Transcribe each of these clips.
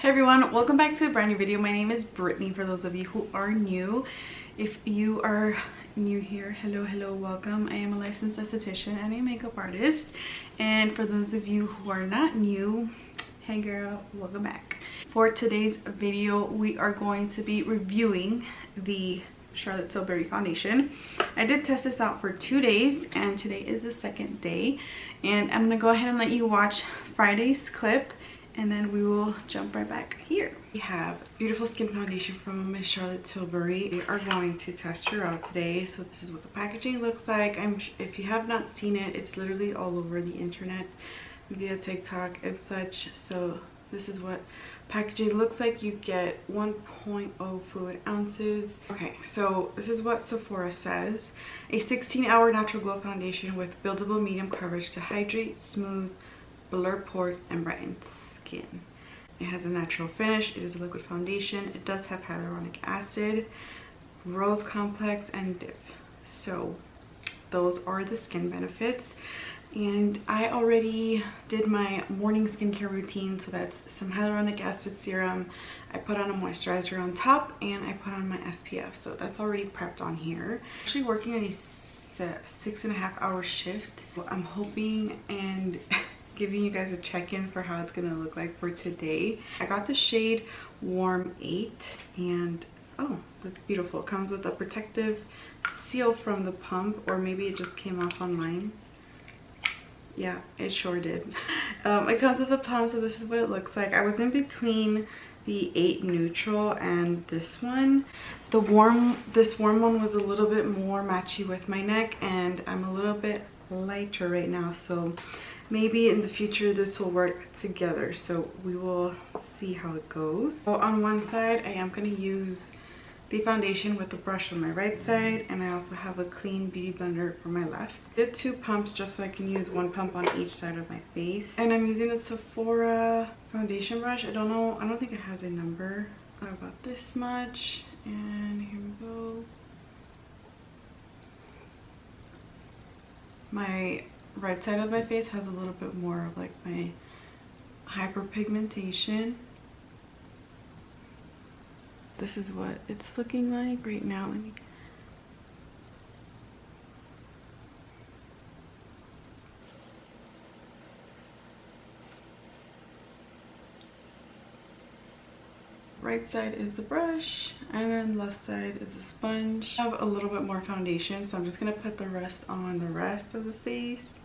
Hey everyone, welcome back to a brand new video. My name is Brittany for those of you who are new. If you are new here, hello, welcome. I am a licensed esthetician and a makeup artist. And for those of you who are not new, hey girl, welcome back. For today's video, we are going to be reviewing the Charlotte Tilbury foundation. I did test this out for 2 days and today is the second day. And I'm gonna go ahead and let you watch Friday's clip and then we will jump right back here. We have beautiful skin foundation from Miss Charlotte Tilbury. We are going to test her out today. So this is what the packaging looks like. If you have not seen it, it's literally all over the internet via TikTok and such. So this is what packaging looks like. You get 1.0 fluid ounces. Okay, so this is what Sephora says. A 16-hour natural glow foundation with buildable medium coverage to hydrate, smooth, blur pores, and brighten skin. It has a natural finish. It is a liquid foundation. It does have hyaluronic acid, rose complex, and dip. So those are the skin benefits. And I already did my morning skincare routine. So that's some hyaluronic acid serum. I put on a moisturizer on top and I put on my SPF. So that's already prepped on here. Actually working on a 6.5 hour shift. I'm hoping and giving you guys a check-in for how it's gonna look like for today. I got the shade Warm 8 and oh, that's beautiful. It comes with a protective seal from the pump, or maybe it just came off on mine. Yeah, it sure did. It comes with a pump, so this is what it looks like. I was in between the 8 neutral and this one. This warm one was a little bit more matchy with my neck, and I'm a little bit lighter right now, so maybe in the future this will work together. So we will see how it goes. So on one side I am going to use the foundation with the brush on my right side, and I also have a clean beauty blender for my left. I did 2 pumps just so I can use 1 pump on each side of my face. And I'm using the Sephora foundation brush. I don't think it has a number. About this much, and here we go. My right side of my face has a little bit more of like my hyperpigmentation. This is what it's looking like right now. Right side is the brush and then left side is a sponge. I have a little bit more foundation, so I'm just gonna put the rest on the rest of the face.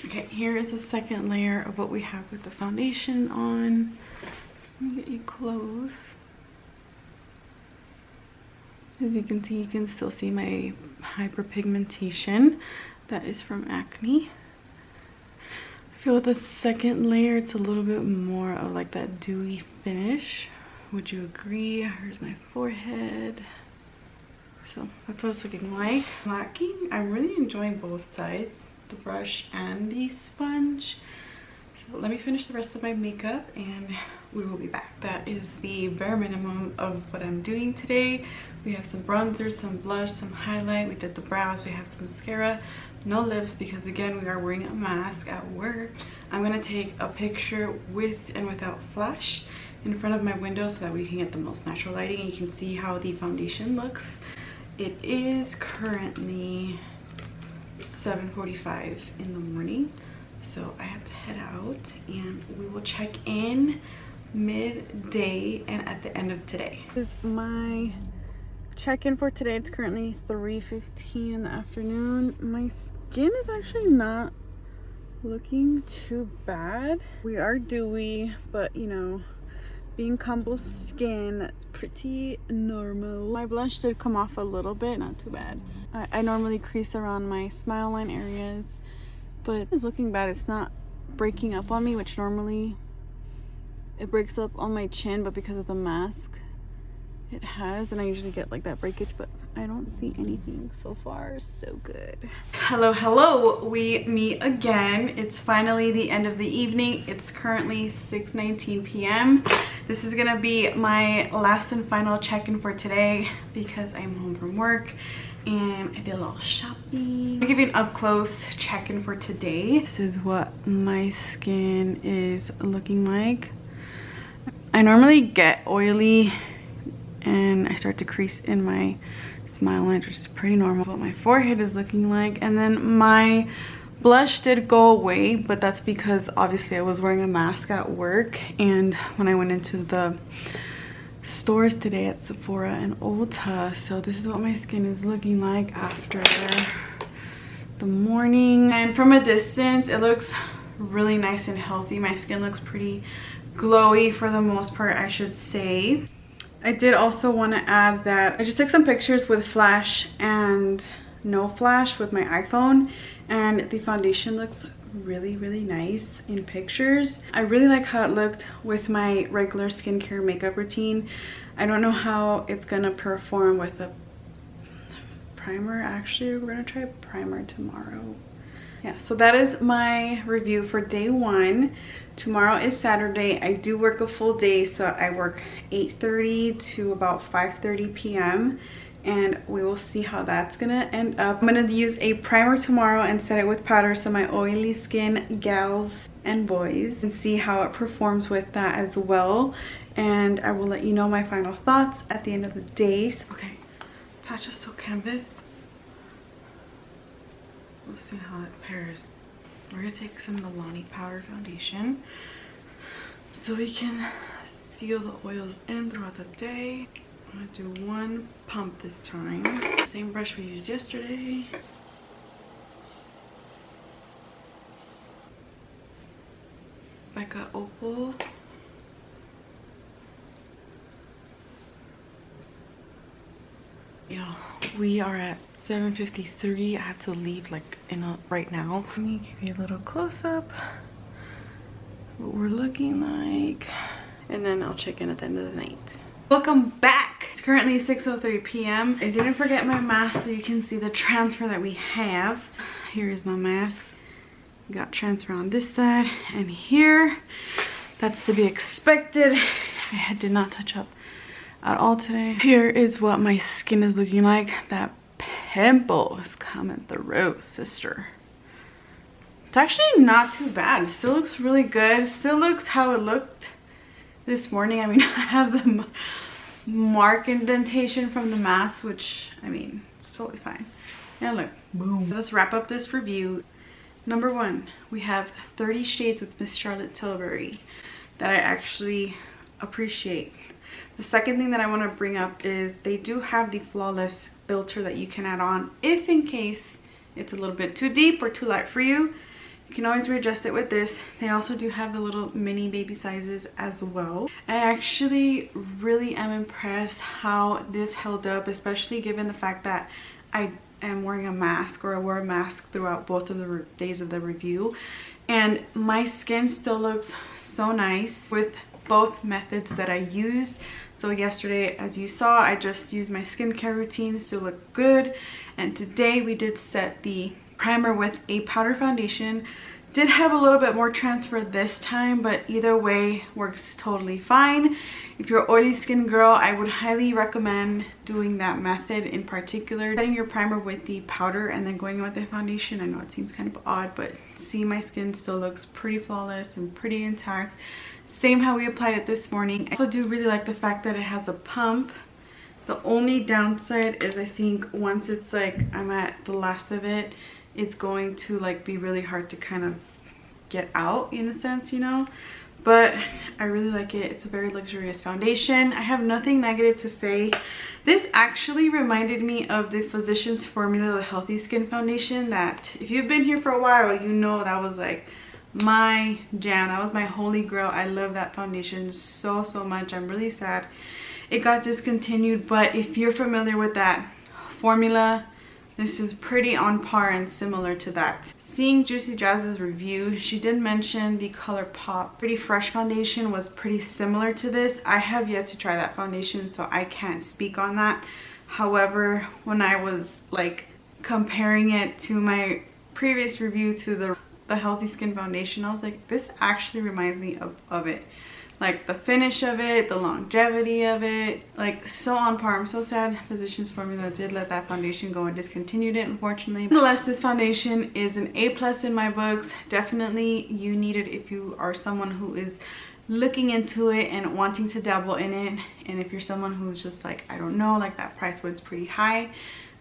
Okay, here is the second layer of what we have with the foundation on. Let me get you close. As you can see, you can still see my hyperpigmentation. That is from acne. I feel with the second layer, it's a little bit more of like that dewy finish. Would you agree? Here's my forehead. So that's what it's looking like. I'm really enjoying both sides, the brush and the sponge. So let me finish the rest of my makeup and we will be back. That is the bare minimum of what I'm doing today. We have some bronzer, some blush, some highlight. We did the brows. We have some mascara. No lips because again we are wearing a mask at work. I'm gonna take a picture with and without flash in front of my window so that we can get the most natural lighting and you can see how the foundation looks. It is currently 7:45 in the morning, so I have to head out and we will check in midday and at the end of today. This is my check-in for today. It's currently 3:15 in the afternoon. My skin is actually not looking too bad. We are dewy, but you know, being combo skin, that's pretty normal. My blush did come off a little bit, not too bad. I normally crease around my smile line areas, but it's looking bad. It's not breaking up on me, which normally it breaks up on my chin, but because of the mask it has, and I usually get like that breakage, but I don't see anything so far. So good. Hello, we meet again. It's finally the end of the evening. It's currently 6:19 p.m. This is gonna be my last and final check-in for today because I'm home from work and I did a little shopping. I'll give you an up-close check-in for today. This is what my skin is looking like. I normally get oily and I start to crease in my smile lines, which is pretty normal. What my forehead is looking like, and then my blush did go away, but that's because obviously I was wearing a mask at work, and when I went into the stores today at Sephora and Ulta. So this is what my skin is looking like after the morning, and from a distance it looks really nice and healthy. My skin looks pretty glowy for the most part, I should say. I did also want to add that I just took some pictures with flash and no flash with my iPhone, and the foundation looks really nice in pictures. I really like how it looked with my regular skincare makeup routine. I don't know how it's gonna perform with a primer. Actually, we're gonna try a primer tomorrow. Yeah, so that is my review for day one. Tomorrow is Saturday. I do work a full day, so I work 8:30 to about 5:30 p.m. and we will see how that's gonna end up. I'm gonna use a primer tomorrow and set it with powder so my oily skin gals and boys, and see how it performs with that as well. And I will let you know my final thoughts at the end of the day. Okay, Tatcha Silk Canvas. We'll see how it pairs. We're gonna take some Milani powder foundation so we can seal the oils in throughout the day. I'm gonna do one pump this time. Same brush we used yesterday. Becca Opal. Yo, we are at 7:53. I have to leave like right now. Let me give you a little close-up what we're looking like, and then I'll check in at the end of the night. Welcome back. It's currently 6:03 p.m. I didn't forget my mask, so you can see the transfer that we have. Here is my mask. We got transfer on this side and here. That's to be expected. I did not touch up at all today. Here is what my skin is looking like. That pimple is coming through, sister. It's actually not too bad. It still looks really good. Still looks how it looked this morning. I mean, I have the mark indentation from the mask, which, I mean, it's totally fine. And look, boom. Let's wrap up this review. Number one, we have 30 shades with Miss Charlotte Tilbury that I actually appreciate. The second thing that I want to bring up is they do have the Flawless filter that you can add on if in case it's a little bit too deep or too light for you. You can always readjust it with this. They also do have the little mini baby sizes as well. I actually really am impressed how this held up, especially given the fact that I am wearing a mask, or I wore a mask throughout both of the days of the review, and my skin still looks so nice with both methods that I used. So yesterday, as you saw, I just used my skincare routine, still look good. And today we did set the primer with a powder foundation. Did have a little bit more transfer this time, but either way works totally fine. If you're an oily skin girl, I would highly recommend doing that method in particular. Setting your primer with the powder and then going in with the foundation. I know it seems kind of odd, but see, my skin still looks pretty flawless and pretty intact. Same how we applied it this morning. I also do really like the fact that it has a pump. The only downside is I think once it's like I'm at the last of it, it's going to like be really hard to kind of get out in a sense, you know. But I really like it. It's a very luxurious foundation. I have nothing negative to say. This actually reminded me of the Physicians Formula, the Healthy Skin Foundation, that if you've been here for a while, you know that was like my jam. That was my holy grail. I love that foundation so much. I'm really sad it got discontinued, but if you're familiar with that formula, this is pretty on par and similar to that. Seeing Juicy Jazz's review, she did mention the ColourPop Pretty Fresh foundation was pretty similar to this. I have yet to try that foundation, so I can't speak on that. However, when I was like comparing it to my previous review to the Healthy Skin foundation, I was like, this actually reminds me of it. like the finish of it, the longevity of it, like so on par. I'm so sad Physicians Formula did let that foundation go and discontinued it, unfortunately. Nonetheless, this foundation is an A+ in my books. Definitely you need it if you are someone who is looking into it and wanting to dabble in it. And if you're someone who's just like, I don't know, like that price was pretty high,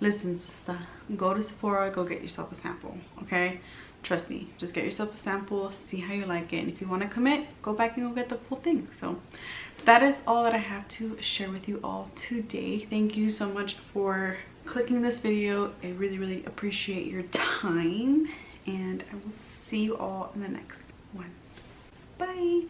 listen sister, go to Sephora, go get yourself a sample, okay? Trust me, just get yourself a sample, see how you like it, and if you want to commit, go back and go get the full thing. So that is all that I have to share with you all today. Thank you so much for clicking this video. I really appreciate your time, and I will see you all in the next one. Bye.